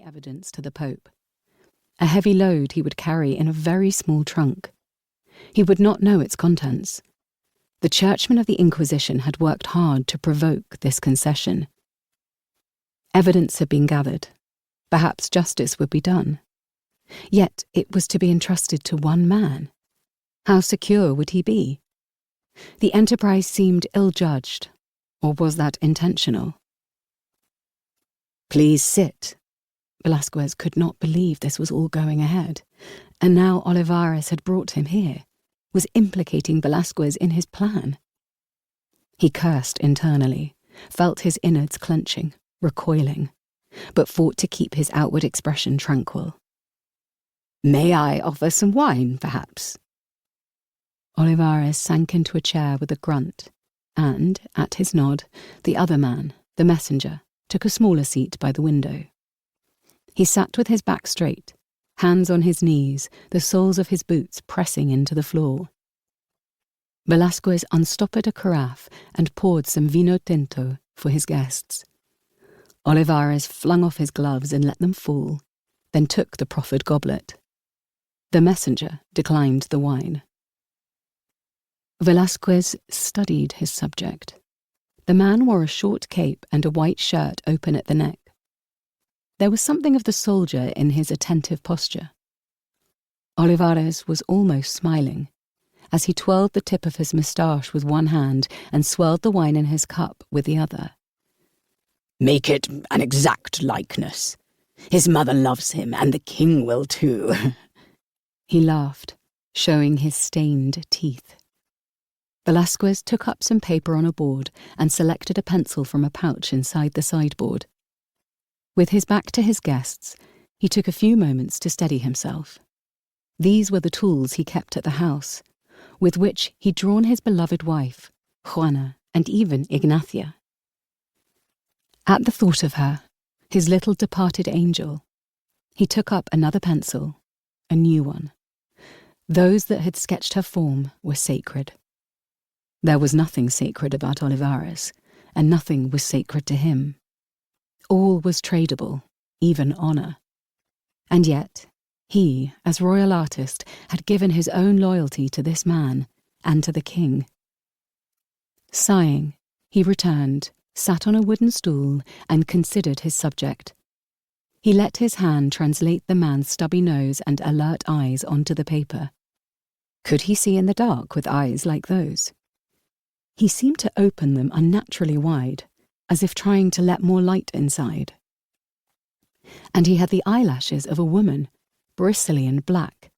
evidence to the Pope. A heavy load he would carry in a very small trunk. He would not know its contents. The churchmen of the Inquisition had worked hard to provoke this concession. Evidence had been gathered. Perhaps justice would be done. Yet it was to be entrusted to one man. How secure would he be? The enterprise seemed ill-judged, or was that intentional? "Please sit." Velasquez could not believe this was all going ahead, and now Olivares had brought him here, was implicating Velasquez in his plan. He cursed internally, felt his innards clenching, recoiling, but fought to keep his outward expression tranquil. "May I offer some wine, perhaps?" Olivares sank into a chair with a grunt, and, at his nod, the other man, the messenger, took a smaller seat by the window. He sat with his back straight, hands on his knees, the soles of his boots pressing into the floor. Velasquez unstoppered a carafe and poured some vino tinto for his guests. Olivares flung off his gloves and let them fall, then took the proffered goblet. The messenger declined the wine. Velasquez studied his subject. The man wore a short cape and a white shirt open at the neck. There was something of the soldier in his attentive posture. Olivares was almost smiling, as he twirled the tip of his moustache with one hand and swirled the wine in his cup with the other. "Make it an exact likeness. His mother loves him, and the king will too." He laughed, showing his stained teeth. Velasquez took up some paper on a board and selected a pencil from a pouch inside the sideboard. With his back to his guests, he took a few moments to steady himself. These were the tools he kept at the house, with which he'd drawn his beloved wife, Juana, and even Ignacia. At the thought of her, his little departed angel, he took up another pencil, a new one. Those that had sketched her form were sacred. There was nothing sacred about Olivares, and nothing was sacred to him. All was tradable, even honour. And yet, he, as royal artist, had given his own loyalty to this man and to the king. Sighing, he returned, sat on a wooden stool, and considered his subject. He let his hand translate the man's stubby nose and alert eyes onto the paper. Could he see in the dark with eyes like those? He seemed to open them unnaturally wide, as if trying to let more light inside. And he had the eyelashes of a woman, bristly and black.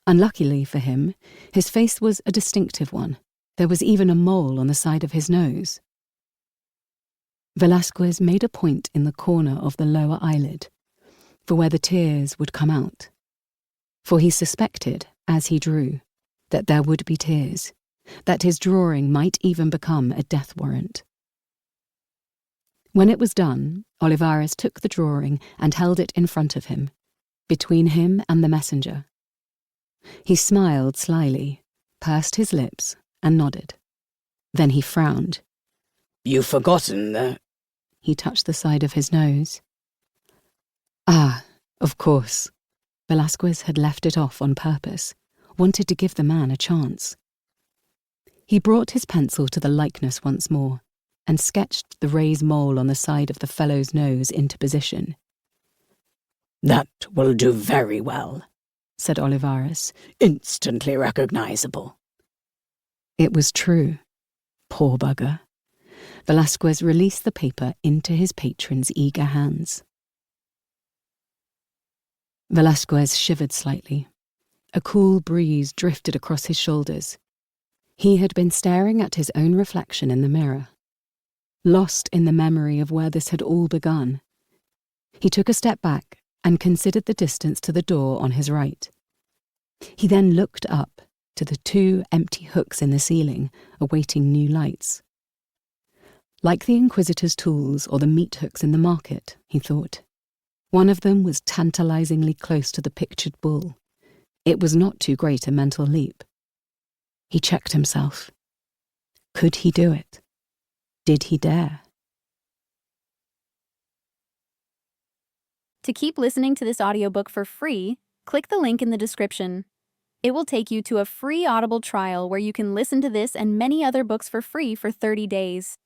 Unluckily for him, his face was a distinctive one. There was even a mole on the side of his nose. Velasquez made a point in the corner of the lower eyelid, for where the tears would come out. For he suspected, as he drew, that there would be tears, that his drawing might even become a death warrant. When it was done, Olivares took the drawing and held it in front of him, between him and the messenger. He smiled slyly, pursed his lips, and nodded. Then he frowned. "You've forgotten that..." He touched the side of his nose. "Ah, of course." Velasquez had left it off on purpose, wanted to give the man a chance. He brought his pencil to the likeness once more, and sketched the raised mole on the side of the fellow's nose into position. "That will do very well," said Olivares, "instantly recognizable." It was true. Poor bugger. Velasquez released the paper into his patron's eager hands. Velasquez shivered slightly. A cool breeze drifted across his shoulders. He had been staring at his own reflection in the mirror, lost in the memory of where this had all begun. He took a step back and considered the distance to the door on his right. He then looked up to the 2 empty hooks in the ceiling, awaiting new lights. Like the Inquisitor's tools or the meat hooks in the market, he thought. One of them was tantalizingly close to the pictured bull. It was not too great a mental leap. He checked himself. Could he do it? Did he dare? To keep listening to this audiobook for free, click the link in the description. It will take you to a free Audible trial where you can listen to this and many other books for free for 30 days.